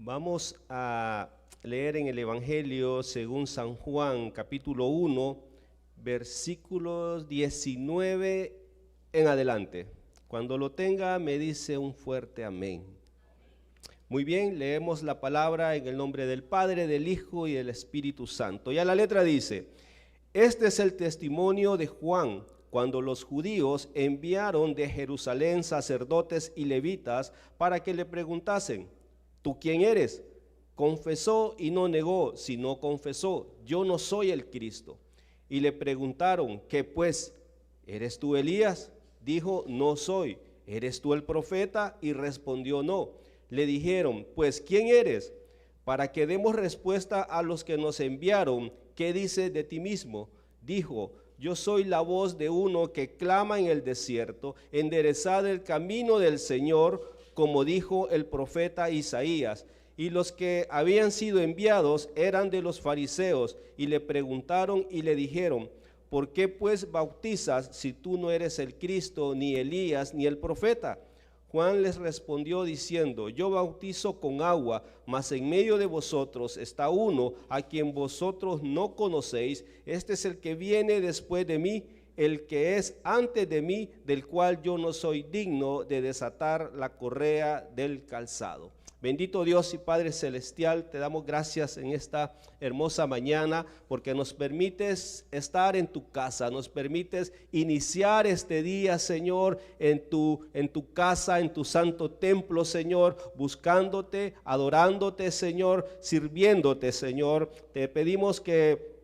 Vamos a leer en el Evangelio según San Juan, capítulo 1, versículos 19 en adelante. Cuando lo tenga, me dice un fuerte amén. Muy bien, leemos la palabra en el nombre del Padre, del Hijo y del Espíritu Santo. Ya la letra dice: este es el testimonio de Juan, cuando los judíos enviaron de Jerusalén sacerdotes y levitas para que le preguntasen: ¿tú quién eres? Confesó y no negó, sino confesó: yo no soy el Cristo. Y le preguntaron: ¿qué pues? ¿Eres tú Elías? Dijo: no soy. ¿Eres tú el profeta? Y respondió: no. Le dijeron: pues ¿quién eres? Para que demos respuesta a los que nos enviaron. ¿Qué dices de ti mismo? Dijo: yo soy la voz de uno que clama en el desierto, enderezad el camino del Señor, como dijo el profeta Isaías. Y los que habían sido enviados eran de los fariseos, y le preguntaron y le dijeron: ¿por qué pues bautizas si tú no eres el Cristo, ni Elías, ni el profeta? Juan les respondió diciendo: yo bautizo con agua, mas en medio de vosotros está uno a quien vosotros no conocéis. Este es el que viene después de mí, el que es antes de mí, del cual yo no soy digno de desatar la correa del calzado. Bendito Dios y Padre Celestial, te damos gracias en esta hermosa mañana porque nos permites estar en tu casa, nos permites iniciar este día, Señor, en tu casa, en tu santo templo, Señor, buscándote, adorándote, Señor, sirviéndote, Señor. Te pedimos que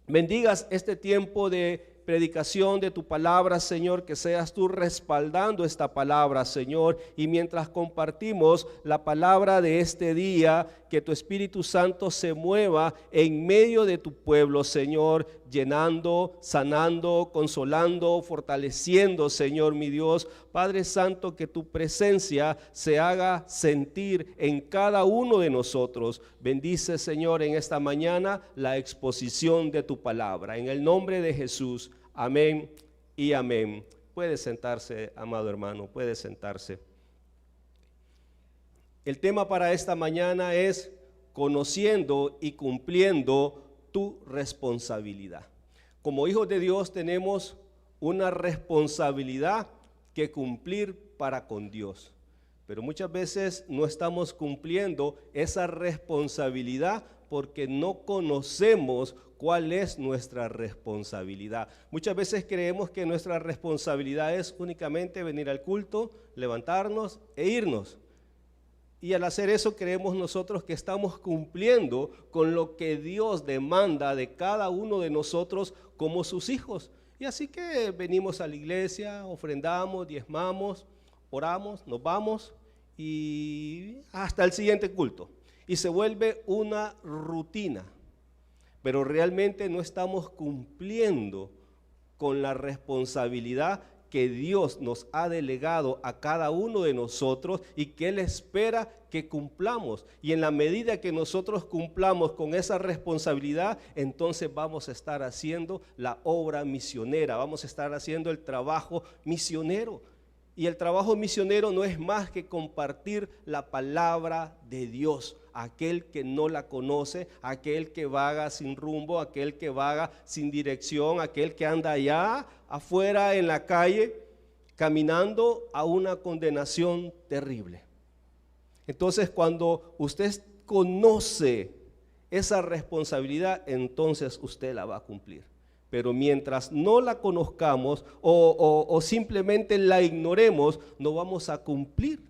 bendigas este tiempo de predicación de tu palabra, Señor, que seas tú respaldando esta palabra, Señor, y mientras compartimos la palabra de este día, que tu Espíritu Santo se mueva en medio de tu pueblo, Señor, llenando, sanando, consolando, fortaleciendo, Señor mi Dios. Padre Santo, que tu presencia se haga sentir en cada uno de nosotros. Bendice, Señor, en esta mañana la exposición de tu palabra. En el nombre de Jesús, amén y amén. Puede sentarse, amado hermano, puede sentarse. El tema para esta mañana es conociendo y cumpliendo tu responsabilidad. Como hijos de Dios tenemos una responsabilidad que cumplir para con Dios, pero muchas veces no estamos cumpliendo esa responsabilidad porque no conocemos cuál es nuestra responsabilidad. Muchas veces creemos que nuestra responsabilidad es únicamente venir al culto, levantarnos e irnos. Y al hacer eso creemos nosotros que estamos cumpliendo con lo que Dios demanda de cada uno de nosotros como sus hijos. Y así que venimos a la iglesia, ofrendamos, diezmamos, oramos, nos vamos y hasta el siguiente culto. Y se vuelve una rutina, pero realmente no estamos cumpliendo con la responsabilidad que Dios nos ha delegado a cada uno de nosotros y que Él espera que cumplamos. Y en la medida que nosotros cumplamos con esa responsabilidad, entonces vamos a estar haciendo la obra misionera, vamos a estar haciendo el trabajo misionero. Y el trabajo misionero no es más que compartir la palabra de Dios. Aquel que no la conoce, aquel que vaga sin rumbo, aquel que vaga sin dirección, aquel que anda allá afuera en la calle caminando a una condenación terrible. Entonces, cuando usted conoce esa responsabilidad, entonces usted la va a cumplir. Pero mientras no la conozcamos o simplemente la ignoremos, no vamos a cumplir.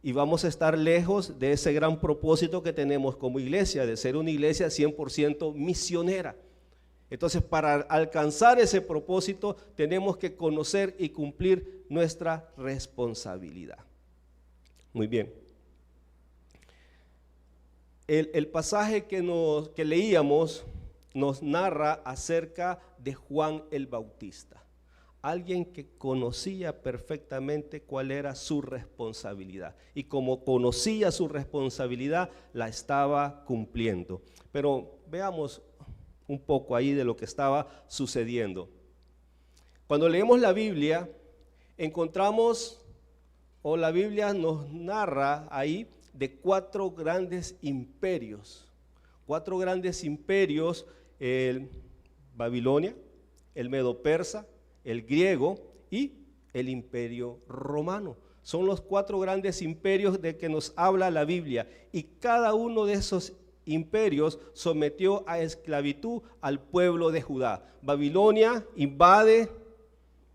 Y vamos a estar lejos de ese gran propósito que tenemos como iglesia, de ser una iglesia 100% misionera. Entonces, para alcanzar ese propósito, tenemos que conocer y cumplir nuestra responsabilidad. Muy bien. El pasaje que leíamos nos narra acerca de Juan el Bautista. Alguien que conocía perfectamente cuál era su responsabilidad y como conocía su responsabilidad, la estaba cumpliendo. Pero veamos un poco ahí de lo que estaba sucediendo. Cuando leemos la Biblia, encontramos, o la Biblia nos narra ahí de 4 grandes imperios. 4 grandes imperios, el Babilonia, el Medo-Persa, el griego y el imperio romano. Son los 4 grandes imperios de que nos habla la Biblia, y cada uno de esos imperios sometió a esclavitud al pueblo de Judá. Babilonia invade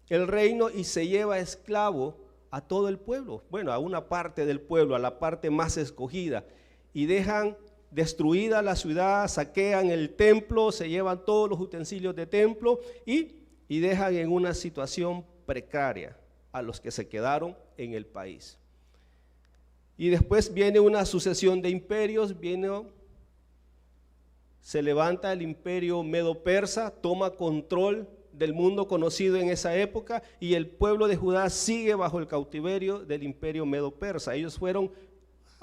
el reino y se lleva esclavo a todo el pueblo, bueno, a una parte del pueblo, a la parte más escogida, y dejan destruida la ciudad, saquean el templo, se llevan todos los utensilios de templo y dejan en una situación precaria a los que se quedaron en el país. Y después viene una sucesión de imperios, se levanta el imperio Medo-Persa, toma control del mundo conocido en esa época, y el pueblo de Judá sigue bajo el cautiverio del imperio Medo-Persa. Ellos fueron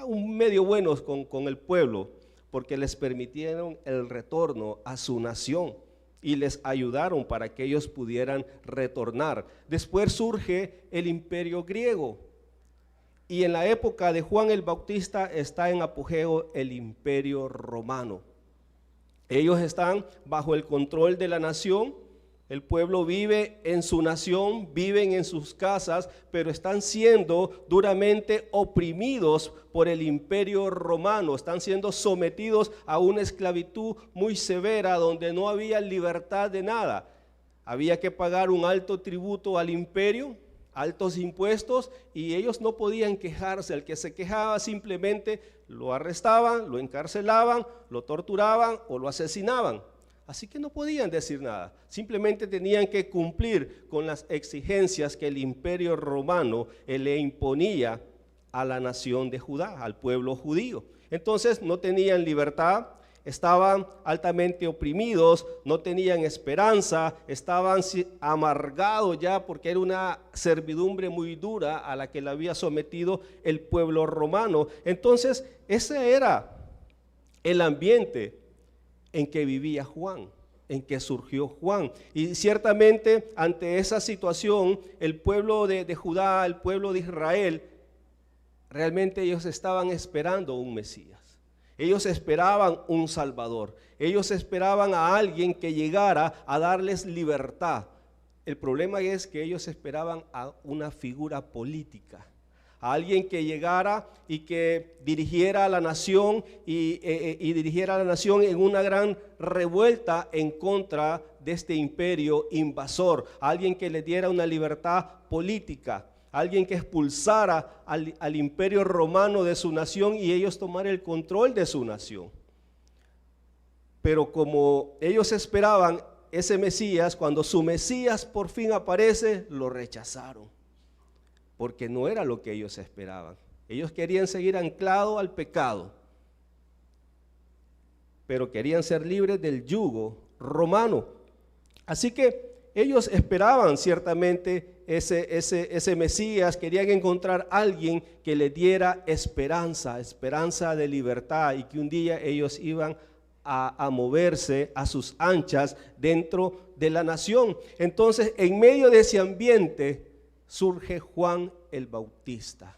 un medio buenos con el pueblo, porque les permitieron el retorno a su nación y les ayudaron para que ellos pudieran retornar. Después surge el imperio griego, y en la época de Juan el Bautista está en apogeo el imperio romano. Ellos están bajo el control de la nación. El pueblo vive en su nación, viven en sus casas, pero están siendo duramente oprimidos por el imperio romano. Están siendo sometidos a una esclavitud muy severa, donde no había libertad de nada. Había que pagar un alto tributo al imperio, altos impuestos, y ellos no podían quejarse. El que se quejaba simplemente lo arrestaban, lo encarcelaban, lo torturaban o lo asesinaban. Así que no podían decir nada, simplemente tenían que cumplir con las exigencias que el imperio romano le imponía a la nación de Judá, al pueblo judío. Entonces no tenían libertad, estaban altamente oprimidos, no tenían esperanza, estaban amargados ya, porque era una servidumbre muy dura a la que le había sometido el pueblo romano. Entonces ese era el ambiente en que vivía Juan, en que surgió Juan. Y ciertamente ante esa situación, el pueblo de Judá, el pueblo de Israel, realmente ellos estaban esperando un Mesías. Ellos esperaban un Salvador. Ellos esperaban a alguien que llegara a darles libertad. El problema es que ellos esperaban a una figura política, a alguien que llegara y que dirigiera a la nación y dirigiera a la nación en una gran revuelta en contra de este imperio invasor, alguien que le diera una libertad política, alguien que expulsara al imperio romano de su nación y ellos tomar el control de su nación. Pero como ellos esperaban ese Mesías, cuando su Mesías por fin aparece, lo rechazaron, porque no era lo que ellos esperaban. Ellos querían seguir anclados al pecado, pero querían ser libres del yugo romano. Así que ellos esperaban ciertamente ese Mesías, querían encontrar a alguien que les diera esperanza de libertad, y que un día ellos iban a moverse a sus anchas dentro de la nación. Entonces, en medio de ese ambiente surge Juan el Bautista,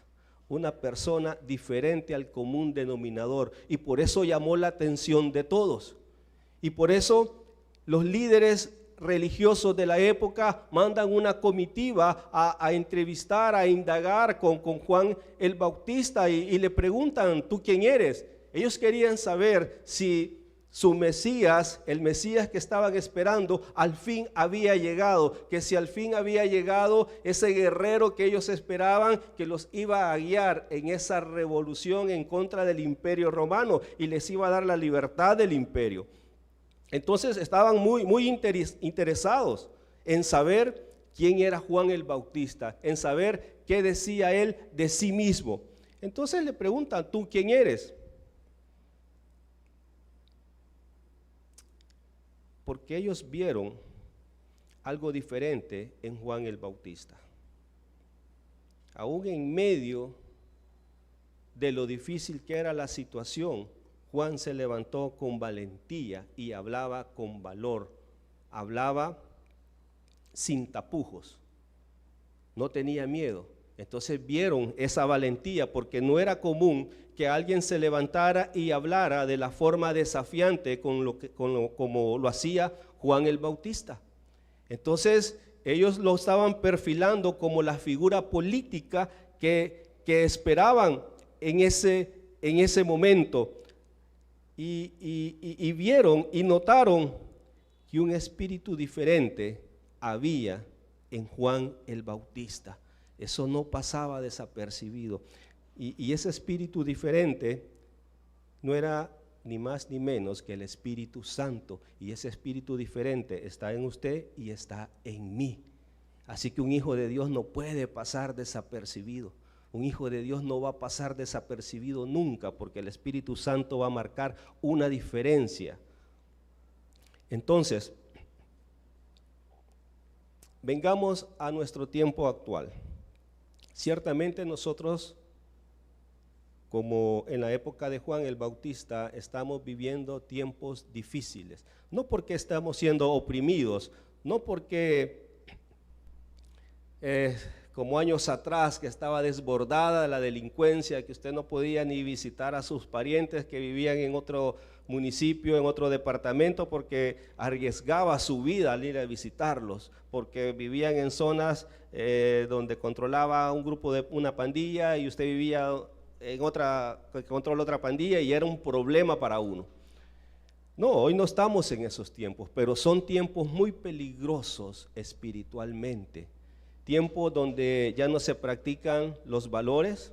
una persona diferente al común denominador, y por eso llamó la atención de todos. Y por eso los líderes religiosos de la época mandan una comitiva a entrevistar, a indagar con Juan el Bautista, y le preguntan: ¿tú quién eres? Ellos querían saber si su Mesías, el Mesías que estaban esperando, al fin había llegado, que si al fin había llegado ese guerrero que ellos esperaban, que los iba a guiar en esa revolución en contra del imperio romano y les iba a dar la libertad del imperio. Entonces estaban muy interesados en saber quién era Juan el Bautista, en saber qué decía él de sí mismo. Entonces le preguntan: ¿tú quién eres? Porque ellos vieron algo diferente en Juan el Bautista. Aún en medio de lo difícil que era la situación, Juan se levantó con valentía y hablaba con valor, hablaba sin tapujos, no tenía miedo. Entonces vieron esa valentía, porque no era común que alguien se levantara y hablara de la forma desafiante como lo hacía Juan el Bautista. Entonces ellos lo estaban perfilando como la figura política que esperaban en ese momento. Y vieron y notaron que un espíritu diferente había en Juan el Bautista. Eso no pasaba desapercibido. Y ese espíritu diferente no era ni más ni menos que el Espíritu Santo. Y ese espíritu diferente está en usted y está en mí. Así que un hijo de Dios no puede pasar desapercibido. Un hijo de Dios no va a pasar desapercibido nunca, porque el Espíritu Santo va a marcar una diferencia. Entonces, vengamos a nuestro tiempo actual. Ciertamente nosotros, como en la época de Juan el Bautista, estamos viviendo tiempos difíciles. No porque estamos siendo oprimidos, no porque como años atrás que estaba desbordada la delincuencia, que usted no podía ni visitar a sus parientes que vivían en otro municipio, en otro departamento, porque arriesgaba su vida al ir a visitarlos, porque vivían en zonas donde controlaba un grupo de una pandilla y usted vivía en otra que controla otra pandilla y era un problema para uno. No, hoy no estamos en esos tiempos, pero son tiempos muy peligrosos espiritualmente. Tiempos donde ya no se practican los valores.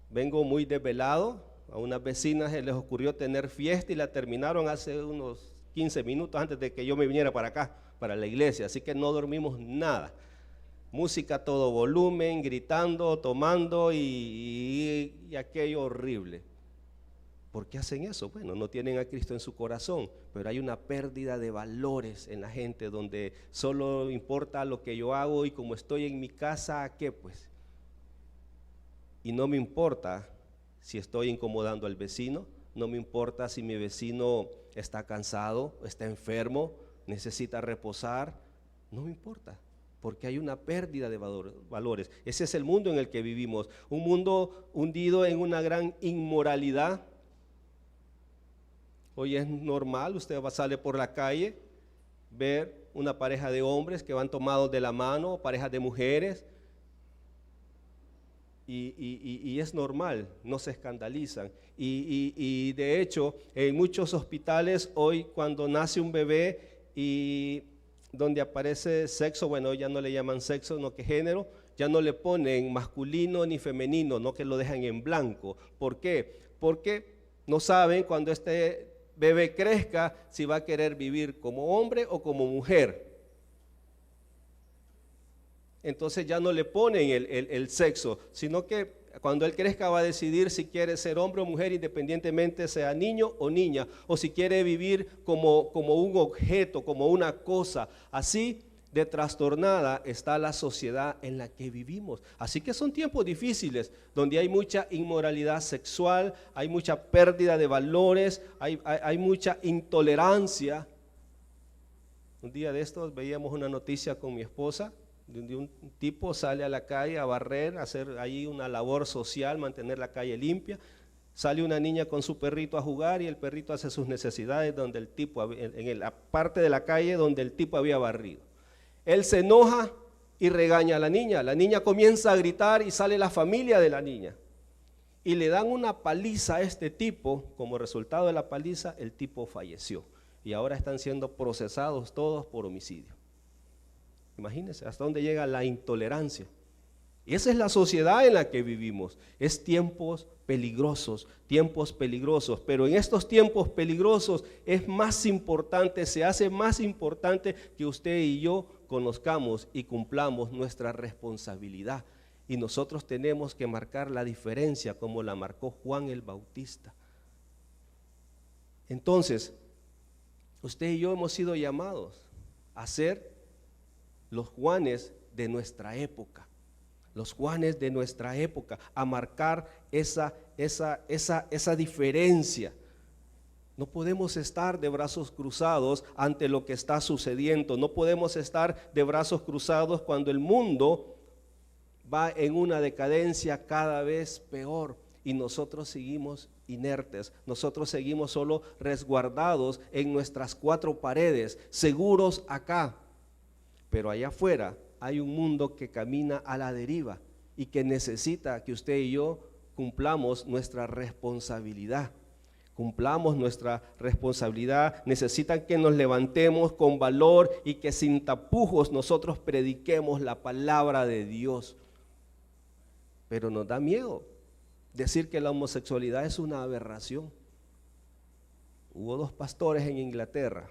Vengo muy desvelado. A unas vecinas se les ocurrió tener fiesta y la terminaron hace unos 15 minutos antes de que yo me viniera para acá, para la iglesia. Así que no dormimos nada. Música a todo volumen, gritando, tomando y aquello horrible. ¿Por qué hacen eso? Bueno, no tienen a Cristo en su corazón, pero hay una pérdida de valores en la gente donde solo importa lo que yo hago y como estoy en mi casa, ¿a qué pues? Y no me importa si estoy incomodando al vecino, no me importa si mi vecino está cansado, está enfermo, necesita reposar, no me importa, porque hay una pérdida de valores. Ese es el mundo en el que vivimos, un mundo hundido en una gran inmoralidad. Hoy es normal, usted sale por la calle, ver una pareja de hombres que van tomados de la mano, parejas de mujeres, y es normal, no se escandalizan. Y de hecho, en muchos hospitales hoy cuando nace un bebé y donde aparece sexo, bueno, ya no le llaman sexo, no que género, ya no le ponen masculino ni femenino, no que lo dejan en blanco. ¿Por qué? Porque no saben cuando este bebé crezca si va a querer vivir como hombre o como mujer. Entonces ya no le ponen el sexo, sino que cuando él crezca va a decidir si quiere ser hombre o mujer, independientemente sea niño o niña, o si quiere vivir como un objeto, como una cosa. Así de trastornada está la sociedad en la que vivimos. Así que son tiempos difíciles, donde hay mucha inmoralidad sexual, hay mucha pérdida de valores, hay mucha intolerancia. Un día de estos veíamos una noticia con mi esposa, donde un tipo sale a la calle a barrer, a hacer ahí una labor social, mantener la calle limpia. Sale una niña con su perrito a jugar y el perrito hace sus necesidades donde el tipo, en la parte de la calle donde el tipo había barrido. Él se enoja y regaña a la niña comienza a gritar y sale la familia de la niña. Y le dan una paliza a este tipo, como resultado de la paliza el tipo falleció. Y ahora están siendo procesados todos por homicidio. Imagínense hasta dónde llega la intolerancia. Y esa es la sociedad en la que vivimos. Es tiempos peligrosos, pero en estos tiempos peligrosos es más importante, se hace más importante que usted y yo conozcamos y cumplamos nuestra responsabilidad. Y nosotros tenemos que marcar la diferencia como la marcó Juan el Bautista. Entonces, usted y yo hemos sido llamados a ser los Juanes de nuestra época. Los Juanes de nuestra época, a marcar esa diferencia. No podemos estar de brazos cruzados ante lo que está sucediendo. No podemos estar de brazos cruzados cuando el mundo va en una decadencia cada vez peor y nosotros seguimos inertes, nosotros seguimos solo resguardados en nuestras cuatro paredes, seguros acá, pero allá afuera hay un mundo que camina a la deriva y que necesita que usted y yo cumplamos nuestra responsabilidad. Cumplamos nuestra responsabilidad, necesitan que nos levantemos con valor y que sin tapujos nosotros prediquemos la palabra de Dios. Pero nos da miedo decir que la homosexualidad es una aberración. Hubo dos pastores en Inglaterra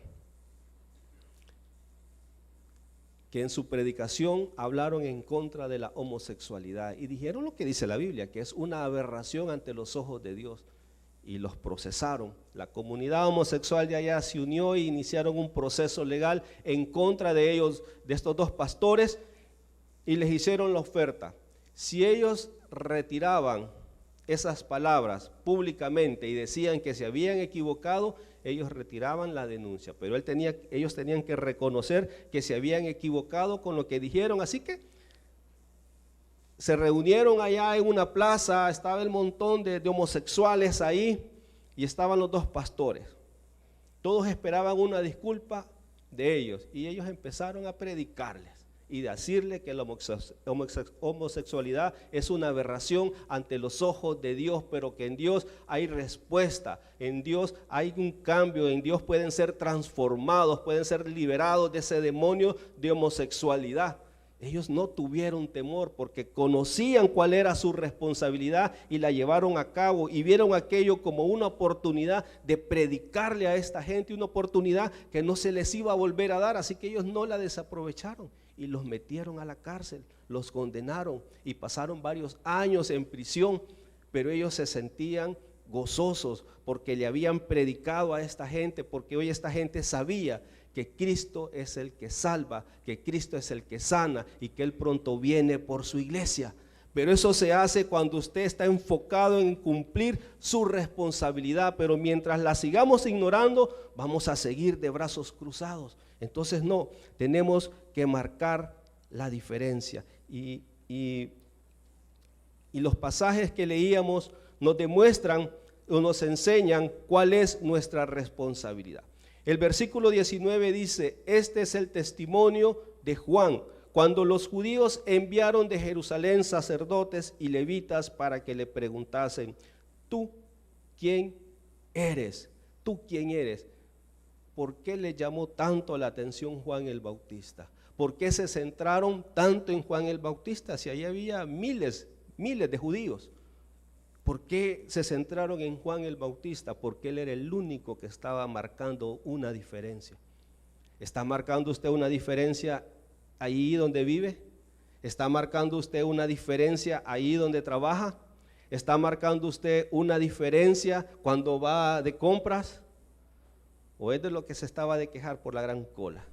que en su predicación hablaron en contra de la homosexualidad y dijeron lo que dice la Biblia, que es una aberración ante los ojos de Dios. Y los procesaron. La comunidad homosexual de allá se unió e iniciaron un proceso legal en contra de ellos, de estos dos pastores, y les hicieron la oferta. Si ellos retiraban esas palabras públicamente y decían que se habían equivocado, ellos retiraban la denuncia, pero ellos tenían que reconocer que se habían equivocado con lo que dijeron, así que se reunieron allá en una plaza, estaba el montón de homosexuales ahí y estaban los dos pastores. Todos esperaban una disculpa de ellos y ellos empezaron a predicarles y decirle que la homosexualidad es una aberración ante los ojos de Dios, pero que en Dios hay respuesta, en Dios hay un cambio, en Dios pueden ser transformados, pueden ser liberados de ese demonio de homosexualidad. Ellos no tuvieron temor porque conocían cuál era su responsabilidad y la llevaron a cabo y vieron aquello como una oportunidad de predicarle a esta gente, una oportunidad que no se les iba a volver a dar, así que ellos no la desaprovecharon y los metieron a la cárcel, los condenaron y pasaron varios años en prisión, pero ellos se sentían gozosos porque le habían predicado a esta gente, porque hoy esta gente sabía que Cristo es el que salva, que Cristo es el que sana y que Él pronto viene por su iglesia. Pero eso se hace cuando usted está enfocado en cumplir su responsabilidad, pero mientras la sigamos ignorando, vamos a seguir de brazos cruzados. Entonces no, tenemos que marcar la diferencia. Y los pasajes que leíamos nos demuestran o nos enseñan cuál es nuestra responsabilidad. El versículo 19 dice, este es el testimonio de Juan, cuando los judíos enviaron de Jerusalén sacerdotes y levitas para que le preguntasen, ¿tú quién eres? ¿Tú quién eres? ¿Por qué le llamó tanto la atención Juan el Bautista? ¿Por qué se centraron tanto en Juan el Bautista? Si allí había miles de judíos. ¿Por qué se centraron en Juan el Bautista? Porque él era el único que estaba marcando una diferencia. ¿Está marcando usted una diferencia ahí donde vive? ¿Está marcando usted una diferencia ahí donde trabaja? ¿Está marcando usted una diferencia cuando va de compras? ¿O es de lo que se estaba de quejar por la gran cola?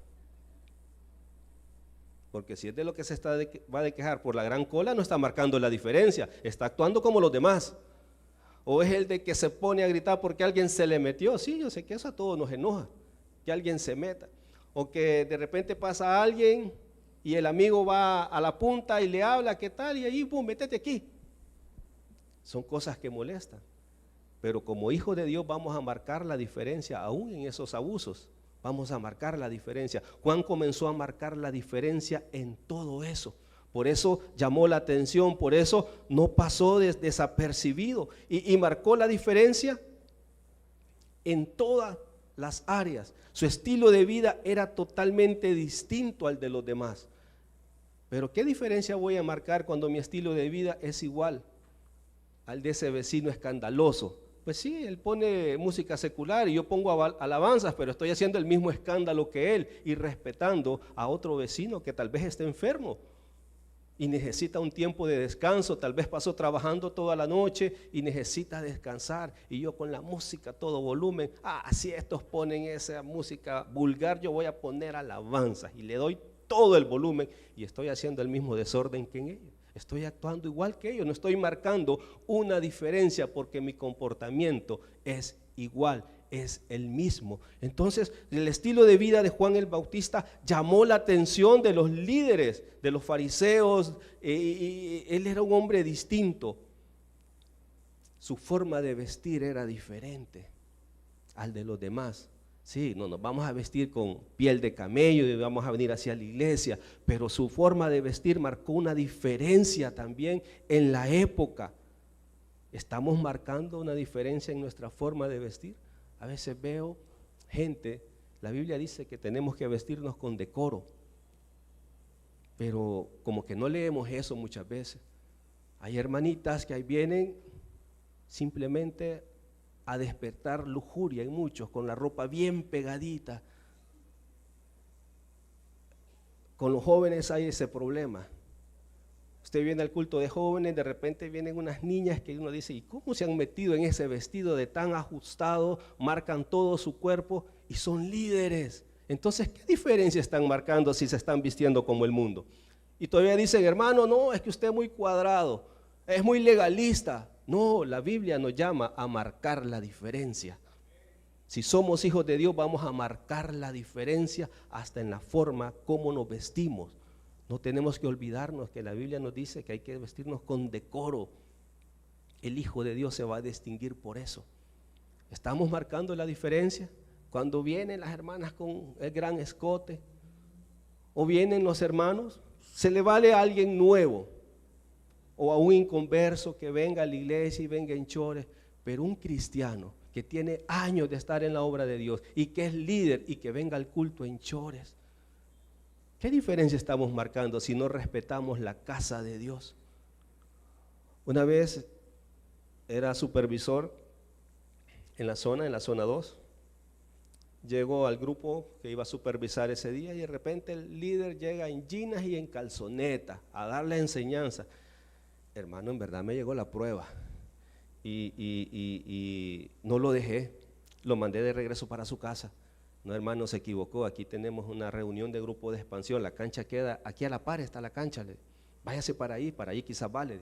Porque si es de lo que se va a quejar por la gran cola, no está marcando la diferencia, está actuando como los demás. O es el de que se pone a gritar porque alguien se le metió. Sí, yo sé que eso a todos nos enoja, que alguien se meta. O que de repente pasa alguien y el amigo va a la punta y le habla, ¿qué tal? Y ahí, pum, métete aquí. Son cosas que molestan. Pero como hijos de Dios vamos a marcar la diferencia aún en esos abusos. Vamos a marcar la diferencia. Juan comenzó a marcar la diferencia en todo eso. Por eso llamó la atención, por eso no pasó desapercibido y marcó la diferencia en todas las áreas. Su estilo de vida era totalmente distinto al de los demás. Pero ¿qué diferencia voy a marcar cuando mi estilo de vida es igual al de ese vecino escandaloso? Pues sí, él pone música secular y yo pongo alabanzas, pero estoy haciendo el mismo escándalo que él y respetando a otro vecino que tal vez esté enfermo y necesita un tiempo de descanso, tal vez pasó trabajando toda la noche y necesita descansar y yo con la música a todo volumen, si estos ponen esa música vulgar, yo voy a poner alabanzas y le doy todo el volumen y estoy haciendo el mismo desorden que en ellos. Estoy actuando igual que ellos, no estoy marcando una diferencia porque mi comportamiento es igual, es el mismo. Entonces, el estilo de vida de Juan el Bautista llamó la atención de los líderes, de los fariseos, y él era un hombre distinto. Su forma de vestir era diferente al de los demás. Sí, no nos vamos a vestir con piel de camello y vamos a venir hacia la iglesia, pero su forma de vestir marcó una diferencia también en la época. ¿Estamos marcando una diferencia en nuestra forma de vestir? A veces veo gente, la Biblia dice que tenemos que vestirnos con decoro, pero como que no leemos eso muchas veces. Hay hermanitas que ahí vienen simplemente a despertar lujuria en muchos, con la ropa bien pegadita. Con los jóvenes hay ese problema. Usted viene al culto de jóvenes, de repente vienen unas niñas que uno dice, ¿y cómo se han metido en ese vestido de tan ajustado? Marcan todo su cuerpo y son líderes. Entonces, ¿qué diferencia están marcando si se están vistiendo como el mundo? Y todavía dicen, hermano, no, es que usted es muy cuadrado, es muy legalista. No, la Biblia nos llama a marcar la diferencia. Si somos hijos de Dios, vamos a marcar la diferencia hasta en la forma como nos vestimos. No tenemos que olvidarnos que la Biblia nos dice que hay que vestirnos con decoro. El Hijo de Dios se va a distinguir por eso. ¿Estamos marcando la diferencia? Cuando vienen las hermanas con el gran escote o vienen los hermanos, se le vale a alguien nuevo o a un inconverso que venga a la iglesia y venga en chores, pero un cristiano que tiene años de estar en la obra de Dios y que es líder y que venga al culto en chores, ¿qué diferencia estamos marcando si no respetamos la casa de Dios? Una vez era supervisor en la zona 2, llegó al grupo que iba a supervisar ese día y de repente el líder llega en jeans y en calzoneta a darle enseñanza. Hermano, en verdad me llegó la prueba y no lo dejé, lo mandé de regreso para su casa. No, hermano, se equivocó, aquí tenemos una reunión de grupo de expansión, la cancha queda, aquí a la par está la cancha, váyase para ahí quizás vale.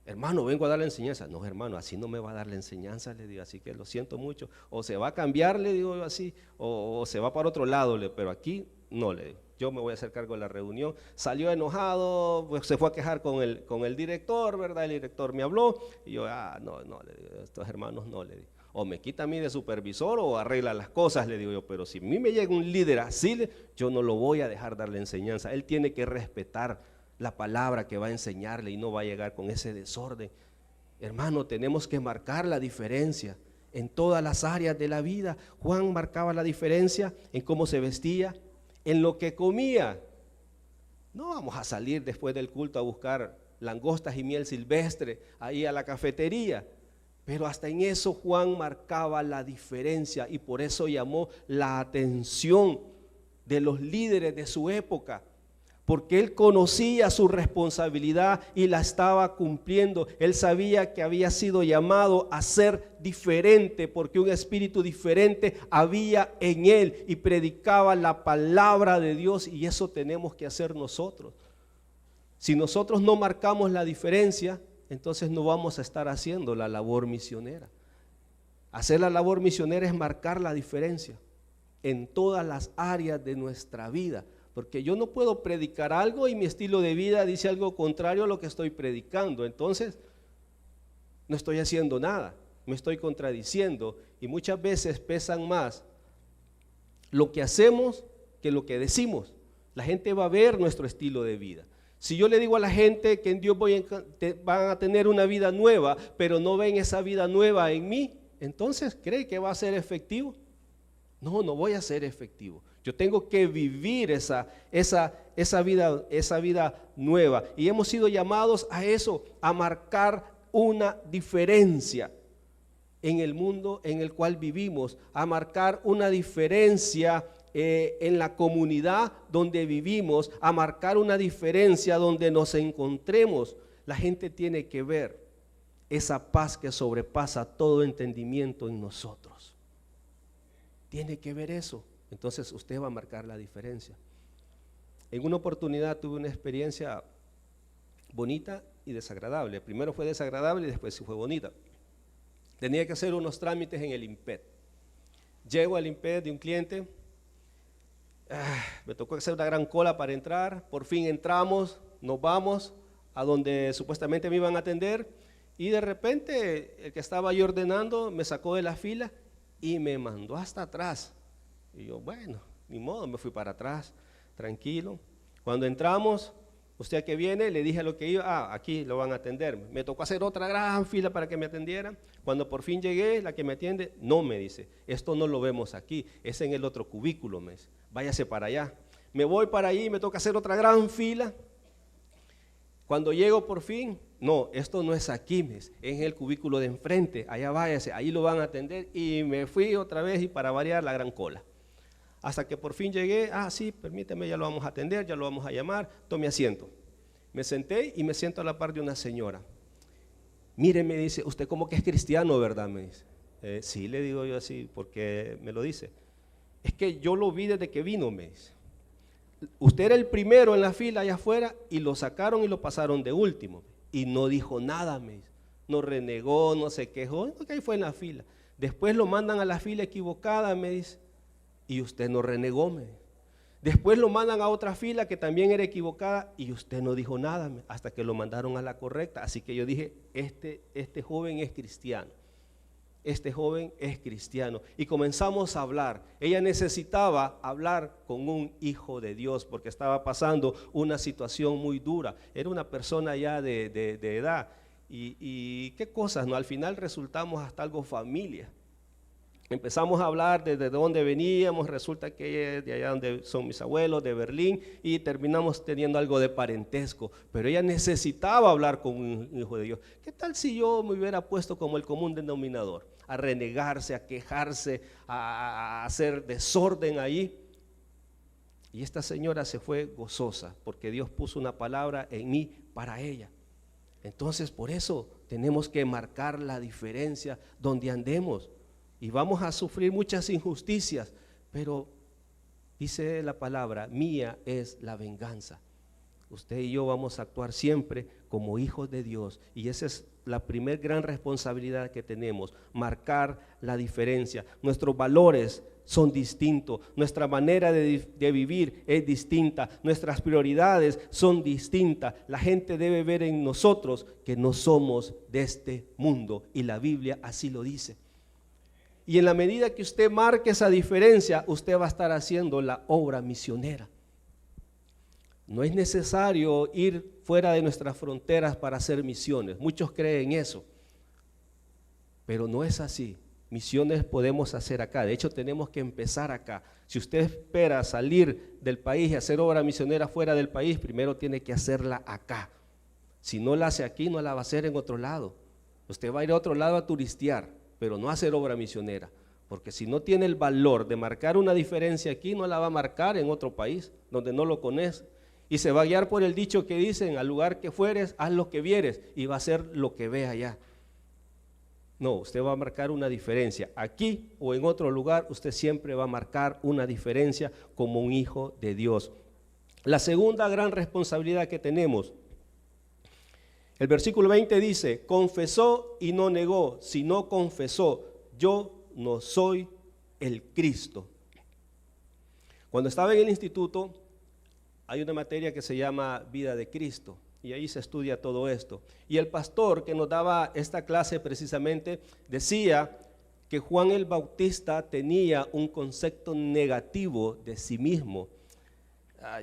Hermano, vengo a dar la enseñanza. No, hermano, así no me va a dar la enseñanza, le digo, así que lo siento mucho. O se va a cambiar, le digo yo así, o se va para otro lado, pero aquí no, le digo. Yo me voy a hacer cargo de la reunión. Salió enojado, pues se fue a quejar con el director, ¿verdad? El director me habló y yo, no, le digo, estos hermanos no, le digo. O me quita a mí de supervisor o arregla las cosas, le digo yo, pero si a mí me llega un líder así, yo no lo voy a dejar darle enseñanza. Él tiene que respetar la palabra que va a enseñarle y no va a llegar con ese desorden. Hermano, tenemos que marcar la diferencia en todas las áreas de la vida. Juan marcaba la diferencia en cómo se vestía, en lo que comía. No vamos a salir después del culto a buscar langostas y miel silvestre ahí a la cafetería, pero hasta en eso Juan marcaba la diferencia y por eso llamó la atención de los líderes de su época, porque él conocía su responsabilidad y la estaba cumpliendo. Él sabía que había sido llamado a ser diferente, porque un espíritu diferente había en él y predicaba la palabra de Dios, y eso tenemos que hacer nosotros. Si nosotros no marcamos la diferencia, entonces no vamos a estar haciendo la labor misionera. Hacer la labor misionera es marcar la diferencia en todas las áreas de nuestra vida. Porque yo no puedo predicar algo y mi estilo de vida dice algo contrario a lo que estoy predicando. Entonces, no estoy haciendo nada, me estoy contradiciendo. Y muchas veces pesan más lo que hacemos que lo que decimos. La gente va a ver nuestro estilo de vida. Si yo le digo a la gente que en Dios van a tener una vida nueva, pero no ven esa vida nueva en mí, entonces ¿cree que va a ser efectivo? No, no voy a ser efectivo. Yo tengo que vivir esa vida nueva. Y hemos sido llamados a eso, a marcar una diferencia en el mundo en el cual vivimos, a marcar una diferencia en la comunidad donde vivimos, a marcar una diferencia donde nos encontremos. La gente tiene que ver esa paz que sobrepasa todo entendimiento en nosotros. Tiene que ver eso. Entonces usted va a marcar la diferencia. En una oportunidad tuve una experiencia bonita y desagradable. Primero fue desagradable y después sí fue bonita. Tenía que hacer unos trámites en el INPED. Llego al INPED de un cliente, me tocó hacer una gran cola para entrar, por fin entramos, nos vamos a donde supuestamente me iban a atender y de repente el que estaba ahí ordenando me sacó de la fila y me mandó hasta atrás. Y yo, bueno, ni modo, me fui para atrás, tranquilo. Cuando entramos, usted que viene, le dije lo que iba, aquí lo van a atender. Me tocó hacer otra gran fila para que me atendieran. Cuando por fin llegué, la que me atiende, no, me dice, esto no lo vemos aquí, es en el otro cubículo, me dice, váyase para allá. Me voy para allí, me toca hacer otra gran fila. Cuando llego por fin, no, esto no es aquí, me dice, es en el cubículo de enfrente, allá váyase, ahí lo van a atender. Y me fui otra vez y para variar la gran cola. Hasta que por fin llegué, sí, permíteme, ya lo vamos a atender, ya lo vamos a llamar, tome asiento. Me senté y me siento a la par de una señora. Mire, me dice, usted como que es cristiano, ¿verdad? Me dice. Sí, le digo yo así, porque me lo dice. Es que yo lo vi desde que vino, me dice. Usted era el primero en la fila allá afuera y lo sacaron y lo pasaron de último. Y no dijo nada, me dice. No renegó, no se quejó, porque ahí fue en la fila. Después lo mandan a la fila equivocada, me dice. Y usted no renegó, me dice. Después lo mandan a otra fila que también era equivocada y usted no dijo nada hasta que lo mandaron a la correcta. Así que yo dije, este joven es cristiano. Este joven es cristiano. Y comenzamos a hablar. Ella necesitaba hablar con un hijo de Dios porque estaba pasando una situación muy dura. Era una persona ya de edad. Y qué cosas, ¿no? Al final resultamos hasta algo familia. Empezamos a hablar desde dónde veníamos, resulta que de allá donde son mis abuelos, de Berlín, y terminamos teniendo algo de parentesco, pero ella necesitaba hablar con un hijo de Dios. ¿Qué tal si yo me hubiera puesto como el común denominador? A renegarse, a quejarse, a hacer desorden ahí. Y esta señora se fue gozosa, porque Dios puso una palabra en mí para ella. Entonces por eso tenemos que marcar la diferencia donde andemos. Y vamos a sufrir muchas injusticias, pero dice la palabra, mía es la venganza. Usted y yo vamos a actuar siempre como hijos de Dios y esa es la primer gran responsabilidad que tenemos, marcar la diferencia. Nuestros valores son distintos, nuestra manera de vivir es distinta, nuestras prioridades son distintas. La gente debe ver en nosotros que no somos de este mundo y la Biblia así lo dice. Y en la medida que usted marque esa diferencia, usted va a estar haciendo la obra misionera. No es necesario ir fuera de nuestras fronteras para hacer misiones. Muchos creen eso, pero no es así. Misiones podemos hacer acá. De hecho, tenemos que empezar acá. Si usted espera salir del país y hacer obra misionera fuera del país, primero tiene que hacerla acá. Si no la hace aquí, no la va a hacer en otro lado. Usted va a ir a otro lado a turistear, pero no hacer obra misionera, porque si no tiene el valor de marcar una diferencia aquí, no la va a marcar en otro país, donde no lo conoce, y se va a guiar por el dicho que dicen, al lugar que fueres, haz lo que vieres, y va a hacer lo que ve allá. No, usted va a marcar una diferencia, aquí o en otro lugar, usted siempre va a marcar una diferencia como un hijo de Dios. La segunda gran responsabilidad que tenemos, el versículo 20 dice, confesó y no negó, sino confesó, yo no soy el Cristo. Cuando estaba en el instituto, hay una materia que se llama vida de Cristo, y ahí se estudia todo esto. Y el pastor que nos daba esta clase precisamente decía que Juan el Bautista tenía un concepto negativo de sí mismo.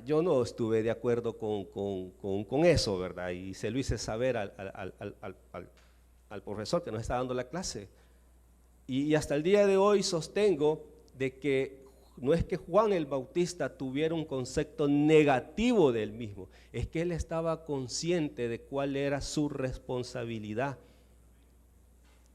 Yo no estuve de acuerdo con eso, ¿verdad? Y se lo hice saber al profesor que nos está dando la clase. Y hasta el día de hoy sostengo de que no es que Juan el Bautista tuviera un concepto negativo de él mismo, es que él estaba consciente de cuál era su responsabilidad.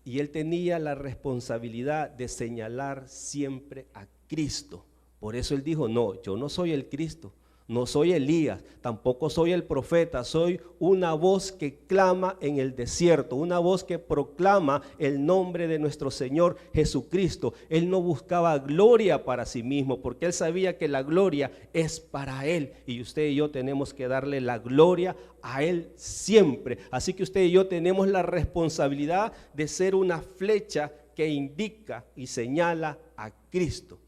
Y él tenía la responsabilidad de señalar siempre a Cristo. Por eso él dijo, no, yo no soy el Cristo, No soy Elías, tampoco soy el profeta, soy una voz que clama en el desierto, una voz que proclama el nombre de nuestro Señor Jesucristo. Él no buscaba gloria para sí mismo, porque él sabía que la gloria es para él, y usted y yo tenemos que darle la gloria a él siempre. Así que usted y yo tenemos la responsabilidad de ser una flecha que indica y señala a Cristo.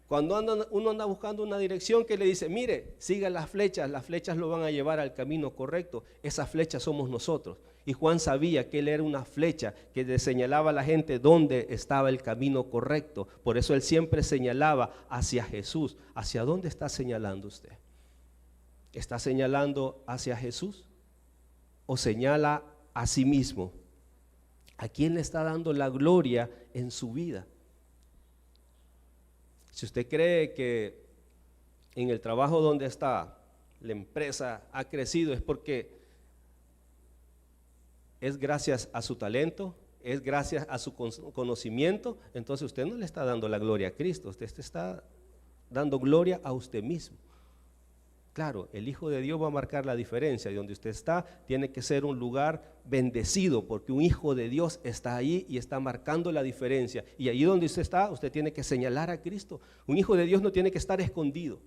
Cuando uno anda buscando una dirección que le dice, mire, siga las flechas lo van a llevar al camino correcto. Esas flechas somos nosotros. Y Juan sabía que él era una flecha que le señalaba a la gente dónde estaba el camino correcto. Por eso él siempre señalaba hacia Jesús. ¿Hacia dónde está señalando usted? ¿Está señalando hacia Jesús o señala a sí mismo? ¿A quién le está dando la gloria en su vida? Si usted cree que en el trabajo donde está, la empresa ha crecido, es porque es gracias a su talento, es gracias a su conocimiento, entonces usted no le está dando la gloria a Cristo, usted está dando gloria a usted mismo. Claro, el Hijo de Dios va a marcar la diferencia, y donde usted está tiene que ser un lugar bendecido, porque un Hijo de Dios está ahí y está marcando la diferencia, y allí donde usted está, usted tiene que señalar a Cristo. Un Hijo de Dios no tiene que estar escondido.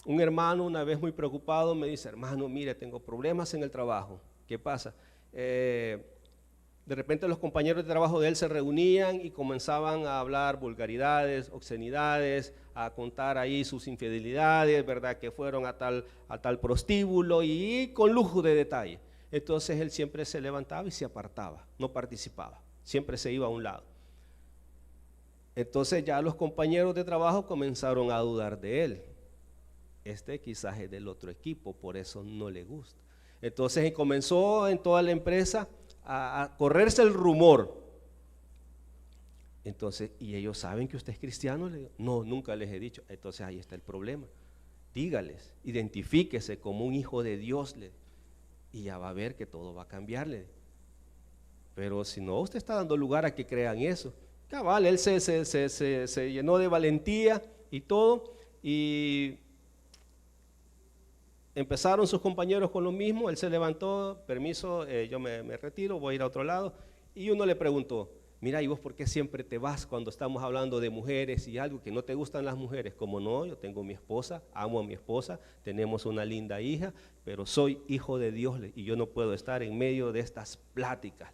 Un hermano una vez muy preocupado me dice, hermano, mire, tengo problemas en el trabajo. ¿Qué pasa? De repente los compañeros de trabajo de él se reunían y comenzaban a hablar vulgaridades, obscenidades, a contar ahí sus infidelidades, ¿verdad? Que fueron a tal prostíbulo, y con lujo de detalle. Entonces él siempre se levantaba y se apartaba, no participaba, siempre se iba a un lado. Entonces ya los compañeros de trabajo comenzaron a dudar de él. Este quizás es del otro equipo, por eso no le gusta. Entonces comenzó en toda la empresa a correrse el rumor. Entonces, ¿y ellos saben que usted es cristiano? Le digo, no, nunca les he dicho. Entonces ahí está el problema. Dígales, identifíquese como un hijo de Dios, y ya va a ver que todo va a cambiarle. Pero si no, usted está dando lugar a que crean eso. Cabal, él se llenó de valentía y todo, y empezaron sus compañeros con lo mismo. Él se levantó, permiso, yo me retiro, voy a ir a otro lado. Y uno le preguntó, mira, ¿y vos por qué siempre te vas cuando estamos hablando de mujeres y algo que no te gustan las mujeres? Como no, yo tengo mi esposa, amo a mi esposa, tenemos una linda hija, pero soy hijo de Dios y yo no puedo estar en medio de estas pláticas.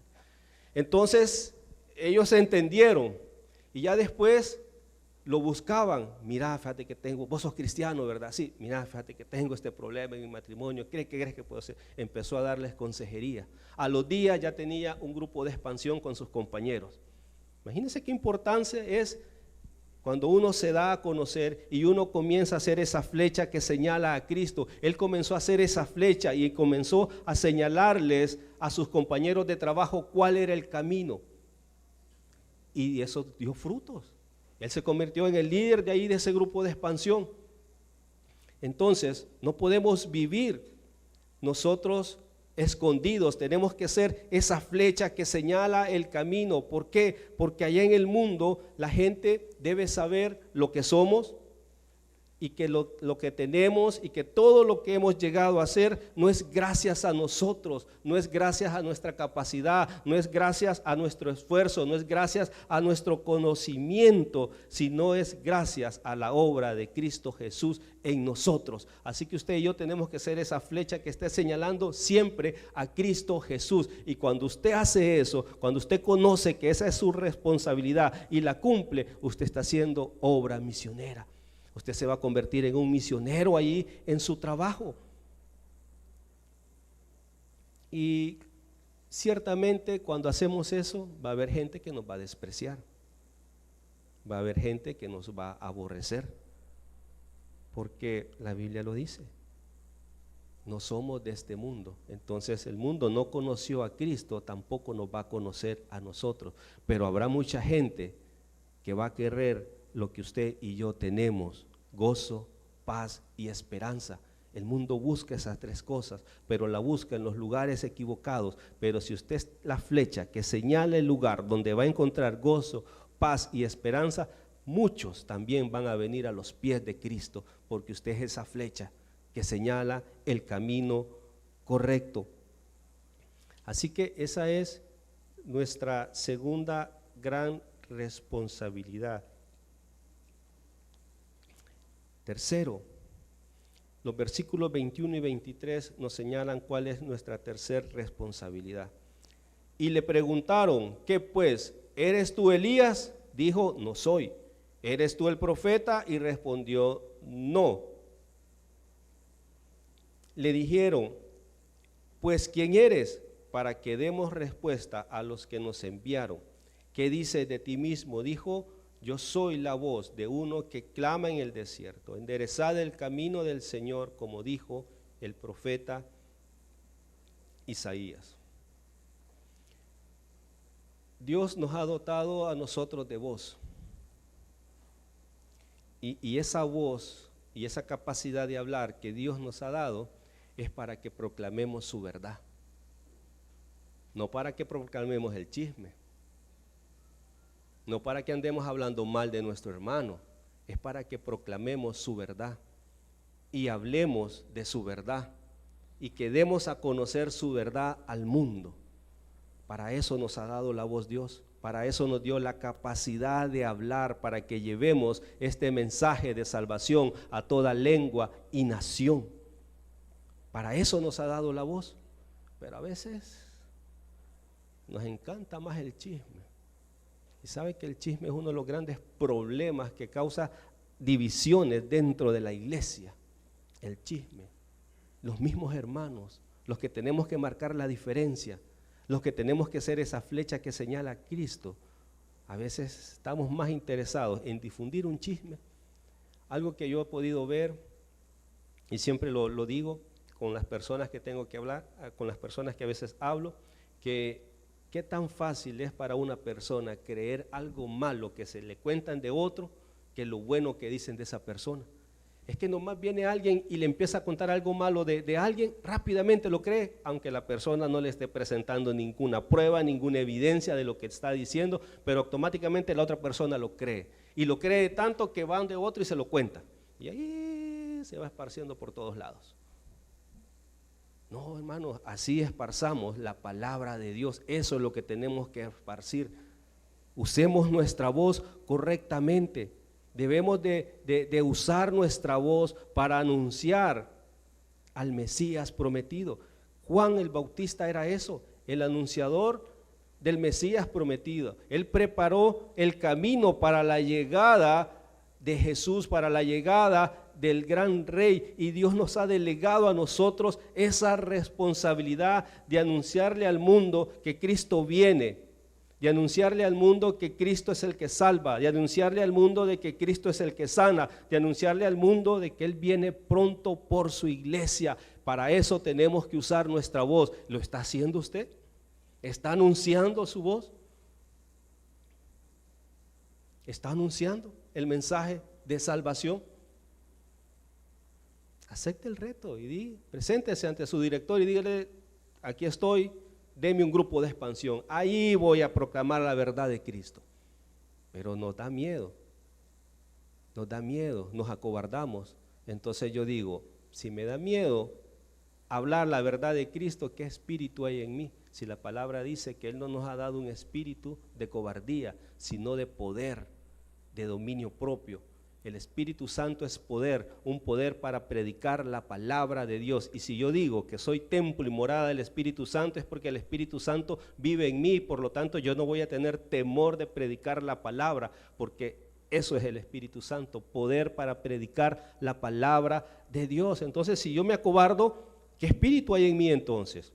Entonces ellos se entendieron, y ya después lo buscaban. Mira, fíjate que tengo, vos sos cristiano, ¿verdad? Sí, mira, fíjate que tengo este problema en mi matrimonio, ¿qué crees que puedo hacer? Empezó a darles consejería. A los días ya tenía un grupo de expansión con sus compañeros. Imagínense qué importancia es cuando uno se da a conocer y uno comienza a hacer esa flecha que señala a Cristo. Él comenzó a hacer esa flecha y comenzó a señalarles a sus compañeros de trabajo cuál era el camino. Y eso dio frutos. Él se convirtió en el líder de ahí, de ese grupo de expansión. Entonces, no podemos vivir nosotros escondidos, tenemos que ser esa flecha que señala el camino. ¿Por qué? Porque allá en el mundo la gente debe saber lo que somos, y que lo que tenemos, y que todo lo que hemos llegado a hacer no es gracias a nosotros, no es gracias a nuestra capacidad, no es gracias a nuestro esfuerzo, no es gracias a nuestro conocimiento, sino es gracias a la obra de Cristo Jesús en nosotros. Así que usted y yo tenemos que ser esa flecha que esté señalando siempre a Cristo Jesús. Y cuando usted hace eso, cuando usted conoce que esa es su responsabilidad y la cumple, usted está haciendo obra misionera. Usted se va a convertir en un misionero allí en su trabajo. Y ciertamente cuando hacemos eso va a haber gente que nos va a despreciar. Va a haber gente que nos va a aborrecer. Porque la Biblia lo dice. No somos de este mundo. Entonces el mundo no conoció a Cristo, tampoco nos va a conocer a nosotros. Pero habrá mucha gente que va a querer lo que usted y yo tenemos: gozo, paz y esperanza. El mundo busca esas tres cosas, pero la busca en los lugares equivocados. Pero si usted es la flecha que señala el lugar donde va a encontrar gozo, paz y esperanza, muchos también van a venir a los pies de Cristo, porque usted es esa flecha que señala el camino correcto. Así que esa es nuestra segunda gran responsabilidad. Tercero, los versículos 21 y 23 nos señalan cuál es nuestra tercera responsabilidad. Y le preguntaron, ¿qué pues? ¿Eres tú Elías? Dijo, no soy. ¿Eres tú el profeta? Y respondió, no. Le dijeron, pues ¿quién eres? Para que demos respuesta a los que nos enviaron. ¿Qué dices de ti mismo? Dijo, yo soy la voz de uno que clama en el desierto, enderezad el camino del Señor, como dijo el profeta Isaías. Dios nos ha dotado a nosotros de voz, y esa voz y esa capacidad de hablar que Dios nos ha dado es para que proclamemos su verdad, no para que proclamemos el chisme, no para que andemos hablando mal de nuestro hermano, es para que proclamemos su verdad y hablemos de su verdad y que demos a conocer su verdad al mundo. Para eso nos ha dado la voz Dios, para eso nos dio la capacidad de hablar, para que llevemos este mensaje de salvación a toda lengua y nación. Para eso nos ha dado la voz, pero a veces nos encanta más el chisme. Y sabe que el chisme es uno de los grandes problemas que causa divisiones dentro de la iglesia. El chisme. Los mismos hermanos, los que tenemos que marcar la diferencia, los que tenemos que ser esa flecha que señala a Cristo, a veces estamos más interesados en difundir un chisme. Algo que yo he podido ver, y siempre lo digo con las personas que tengo que hablar, con las personas que a veces hablo, que qué tan fácil es para una persona creer algo malo que se le cuentan de otro que lo bueno que dicen de esa persona. Es que nomás viene alguien y le empieza a contar algo malo de alguien, rápidamente lo cree, aunque la persona no le esté presentando ninguna prueba, ninguna evidencia de lo que está diciendo, pero automáticamente la otra persona lo cree. Y lo cree tanto que van de otro y se lo cuenta. Y ahí se va esparciendo por todos lados. No, hermanos, así esparzamos la palabra de Dios. Eso es lo que tenemos que esparcir. Usemos nuestra voz correctamente. Debemos de usar nuestra voz para anunciar al Mesías prometido. Juan el Bautista era eso, el anunciador del Mesías prometido. Él preparó el camino para la llegada de Jesús, para la llegada del gran rey, y Dios nos ha delegado a nosotros esa responsabilidad de anunciarle al mundo que Cristo viene, de anunciarle al mundo que Cristo es el que salva, de anunciarle al mundo de que Cristo es el que sana, de anunciarle al mundo de que Él viene pronto por su iglesia. Para eso tenemos que usar nuestra voz. ¿Lo está haciendo usted? ¿Está anunciando su voz? ¿Está anunciando el mensaje de salvación? Acepte el reto y preséntese ante su director y dígale, aquí estoy, deme un grupo de expansión, ahí voy a proclamar la verdad de Cristo. Pero nos da miedo, nos acobardamos. Entonces yo digo, si me da miedo hablar la verdad de Cristo, ¿qué espíritu hay en mí? Si la palabra dice que Él no nos ha dado un espíritu de cobardía, sino de poder, de dominio propio. El Espíritu Santo es poder, un poder para predicar la palabra de Dios. Y si yo digo que soy templo y morada del Espíritu Santo, es porque el Espíritu Santo vive en mí, y por lo tanto yo no voy a tener temor de predicar la palabra, porque eso es el Espíritu Santo, poder para predicar la palabra de Dios. Entonces, si yo me acobardo, ¿qué espíritu hay en mí entonces?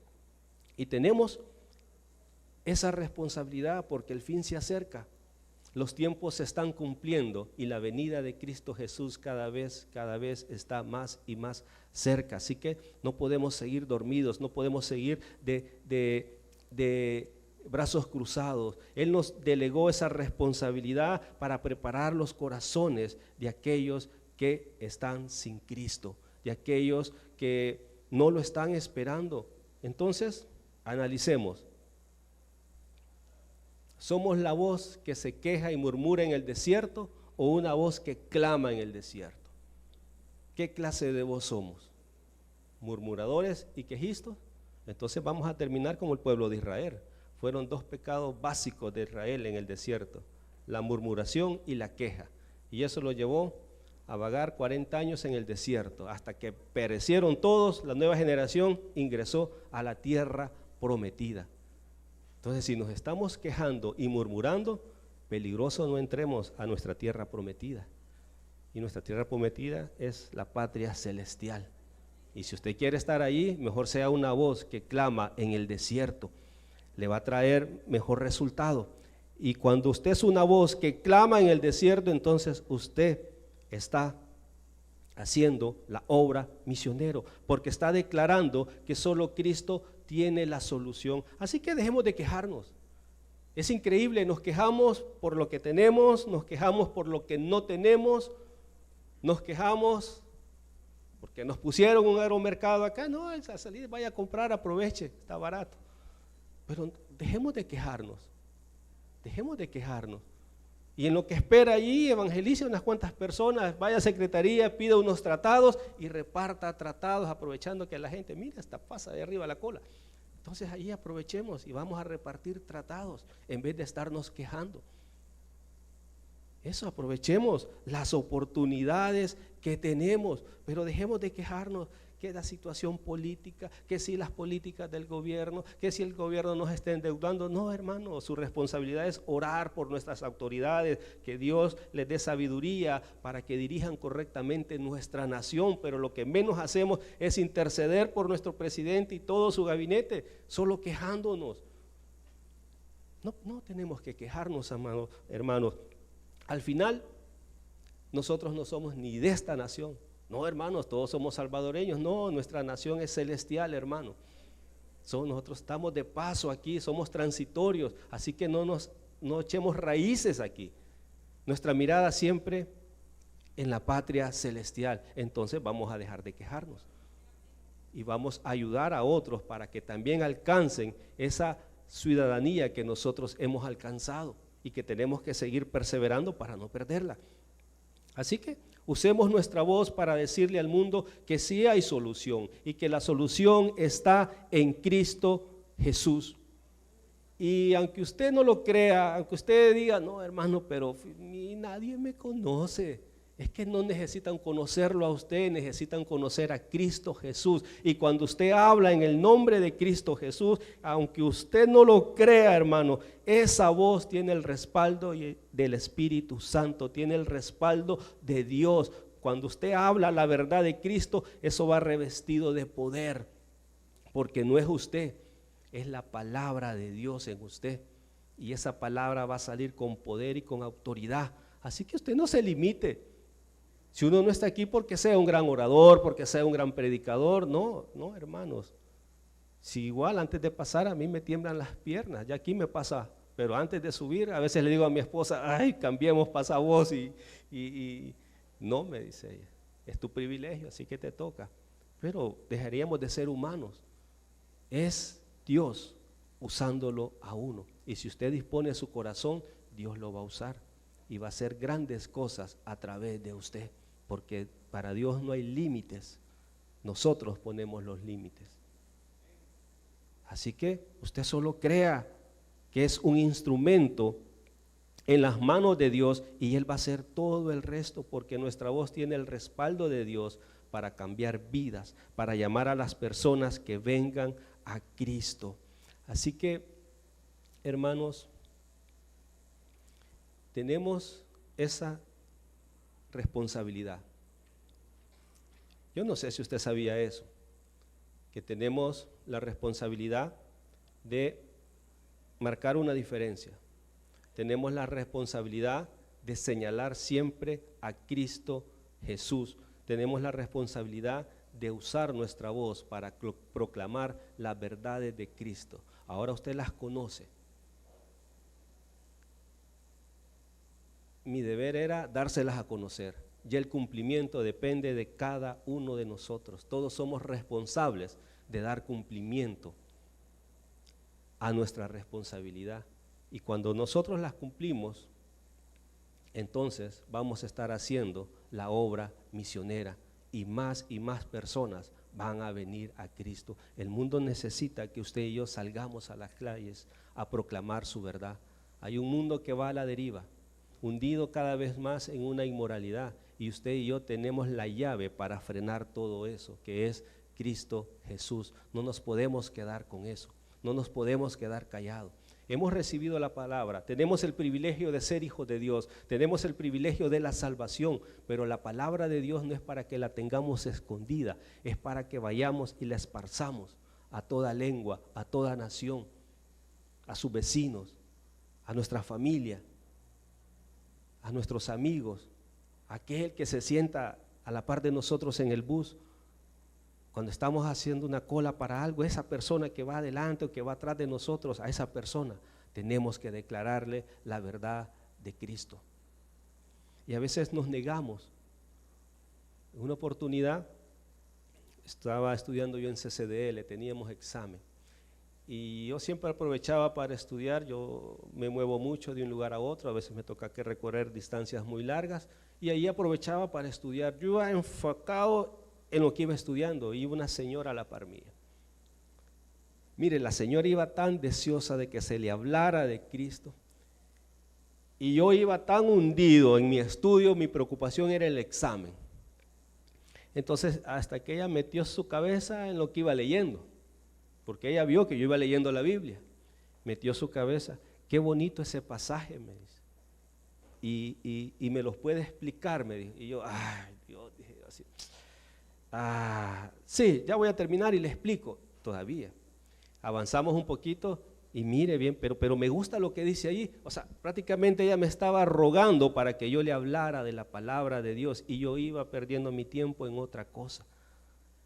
Y tenemos esa responsabilidad porque el fin se acerca. Los tiempos se están cumpliendo y la venida de Cristo Jesús cada vez está más y más cerca. Así que no podemos seguir dormidos, no podemos seguir de brazos cruzados. Él nos delegó esa responsabilidad para preparar los corazones de aquellos que están sin Cristo, de aquellos que no lo están esperando. Entonces, analicemos. ¿Somos la voz que se queja y murmura en el desierto o una voz que clama en el desierto? ¿Qué clase de voz somos? ¿Murmuradores y quejistas? Entonces vamos a terminar como el pueblo de Israel. Fueron dos pecados básicos de Israel en el desierto: la murmuración y la queja. Y eso lo llevó a vagar 40 años en el desierto, hasta que perecieron todos. La nueva generación ingresó a la tierra prometida. Entonces, si nos estamos quejando y murmurando, peligroso no entremos a nuestra tierra prometida. Y nuestra tierra prometida es la patria celestial. Y si usted quiere estar allí, mejor sea una voz que clama en el desierto. Le va a traer mejor resultado. Y cuando usted es una voz que clama en el desierto, entonces usted está haciendo la obra misionero, porque está declarando que solo Cristo tiene la solución. Así que dejemos de quejarnos. Es increíble, nos quejamos por lo que tenemos, nos quejamos por lo que no tenemos, nos quejamos porque nos pusieron un agromercado acá. No, esa salida, vaya a comprar, aproveche, está barato. Pero dejemos de quejarnos, dejemos de quejarnos. Y en lo que espera allí, evangelice unas cuantas personas, vaya a secretaría, pida unos tratados y reparta tratados, aprovechando que la gente, mira, hasta pasa de arriba la cola. Entonces ahí aprovechemos y vamos a repartir tratados en vez de estarnos quejando. Eso, aprovechemos las oportunidades que tenemos, pero dejemos de quejarnos que la situación política, que si las políticas del gobierno, que si el gobierno nos está endeudando. No, hermano, su responsabilidad es orar por nuestras autoridades, que Dios les dé sabiduría para que dirijan correctamente nuestra nación, pero lo que menos hacemos es interceder por nuestro presidente y todo su gabinete, solo quejándonos. No tenemos que quejarnos, hermanos. Al final, nosotros no somos ni de esta nación. No, hermanos, todos somos salvadoreños. No, nuestra nación es celestial, hermano. Nosotros estamos de paso aquí, somos transitorios, así que no echemos raíces aquí. Nuestra mirada siempre en la patria celestial. Entonces vamos a dejar de quejarnos y vamos a ayudar a otros para que también alcancen esa ciudadanía que nosotros hemos alcanzado y que tenemos que seguir perseverando para no perderla. Así que usemos nuestra voz para decirle al mundo que sí hay solución y que la solución está en Cristo Jesús. Y aunque usted no lo crea, aunque usted diga, no, hermano, pero nadie me conoce. Es que no necesitan conocerlo a usted, necesitan conocer a Cristo Jesús. Y cuando usted habla en el nombre de Cristo Jesús, aunque usted no lo crea, hermano, esa voz tiene el respaldo del Espíritu Santo, tiene el respaldo de Dios. Cuando usted habla la verdad de Cristo, eso va revestido de poder, porque no es usted, es la palabra de Dios en usted. Y esa palabra va a salir con poder y con autoridad. Así que usted no se limite. Si uno no está aquí porque sea un gran orador, porque sea un gran predicador, no, hermanos. Si igual antes de pasar a mí me tiemblan las piernas, ya aquí me pasa, pero antes de subir a veces le digo a mi esposa, ay, cambiemos pasavoz y no, me dice ella, es tu privilegio, así que te toca. Pero dejaríamos de ser humanos. Es Dios usándolo a uno. Y si usted dispone su corazón, Dios lo va a usar y va a hacer grandes cosas a través de usted. Porque para Dios no hay límites, nosotros ponemos los límites. Así que usted solo crea que es un instrumento en las manos de Dios y Él va a hacer todo el resto, porque nuestra voz tiene el respaldo de Dios para cambiar vidas, para llamar a las personas que vengan a Cristo. Así que, hermanos, tenemos esa responsabilidad. Yo no sé si usted sabía eso, que tenemos la responsabilidad de marcar una diferencia. Tenemos la responsabilidad de señalar siempre a Cristo Jesús. Tenemos la responsabilidad de usar nuestra voz para proclamar las verdades de Cristo. Ahora usted las conoce. Mi deber era dárselas a conocer, y el cumplimiento depende de cada uno de nosotros. Todos somos responsables de dar cumplimiento a nuestra responsabilidad, y cuando nosotros las cumplimos, entonces vamos a estar haciendo la obra misionera y más personas van a venir a Cristo. El mundo necesita que usted y yo salgamos a las calles a proclamar su verdad. Hay un mundo que va a la deriva, hundido cada vez más en una inmoralidad, y usted y yo tenemos la llave para frenar todo eso, que es Cristo Jesús. No nos podemos quedar con eso, no nos podemos quedar callados. Hemos recibido la palabra, tenemos el privilegio de ser hijos de Dios, tenemos el privilegio de la salvación, pero la palabra de Dios no es para que la tengamos escondida, es para que vayamos y la esparzamos a toda lengua, a toda nación, a sus vecinos, a nuestra familia, a nuestros amigos, a aquel que se sienta a la par de nosotros en el bus. Cuando estamos haciendo una cola para algo, esa persona que va adelante o que va atrás de nosotros, a esa persona tenemos que declararle la verdad de Cristo. Y a veces nos negamos. En una oportunidad estaba estudiando yo en CCDL, teníamos examen, y yo siempre aprovechaba para estudiar. Yo me muevo mucho de un lugar a otro, a veces me toca que recorrer distancias muy largas, y ahí aprovechaba para estudiar. Yo iba enfocado en lo que iba estudiando, y una señora a la par mía. Mire, la señora iba tan deseosa de que se le hablara de Cristo, y yo iba tan hundido en mi estudio, mi preocupación era el examen. Entonces, hasta que ella metió su cabeza en lo que iba leyendo, porque ella vio que yo iba leyendo la Biblia, metió su cabeza, qué bonito ese pasaje, me dice, y me los puede explicar, me dijo. Y yo, ay Dios, dije así, sí, ya voy a terminar y le explico. Todavía avanzamos un poquito y mire bien, pero me gusta lo que dice allí. O sea, prácticamente ella me estaba rogando para que yo le hablara de la palabra de Dios, y yo iba perdiendo mi tiempo en otra cosa,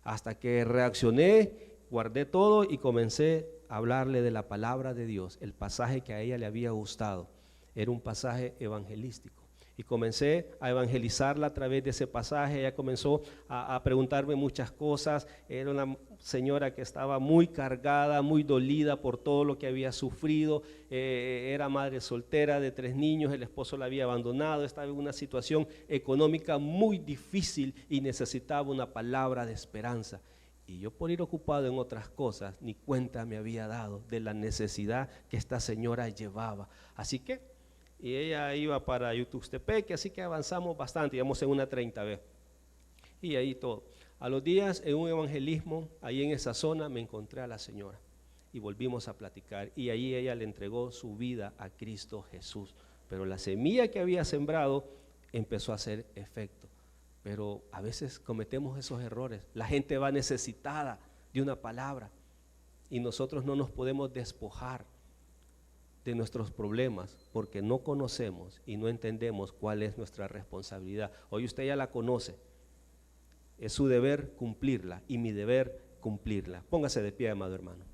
hasta que reaccioné, guardé todo y comencé a hablarle de la palabra de Dios. El pasaje que a ella le había gustado era un pasaje evangelístico, y comencé a evangelizarla a través de ese pasaje. Ella comenzó a preguntarme muchas cosas. Era una señora que estaba muy cargada, muy dolida por todo lo que había sufrido. Era madre soltera de 3 niños, el esposo la había abandonado, estaba en una situación económica muy difícil y necesitaba una palabra de esperanza. Y yo, por ir ocupado en otras cosas, ni cuenta me había dado de la necesidad que esta señora llevaba. Así que, y ella iba para Yutuxtepec, así que avanzamos bastante, íbamos en una 30B. Y ahí todo. A los días, en un evangelismo, ahí en esa zona, me encontré a la señora y volvimos a platicar. Y ahí ella le entregó su vida a Cristo Jesús. Pero la semilla que había sembrado empezó a hacer efecto. Pero a veces cometemos esos errores. La gente va necesitada de una palabra y nosotros no nos podemos despojar de nuestros problemas porque no conocemos y no entendemos cuál es nuestra responsabilidad. Hoy usted ya la conoce. Es su deber cumplirla y mi deber cumplirla. Póngase de pie, amado hermano.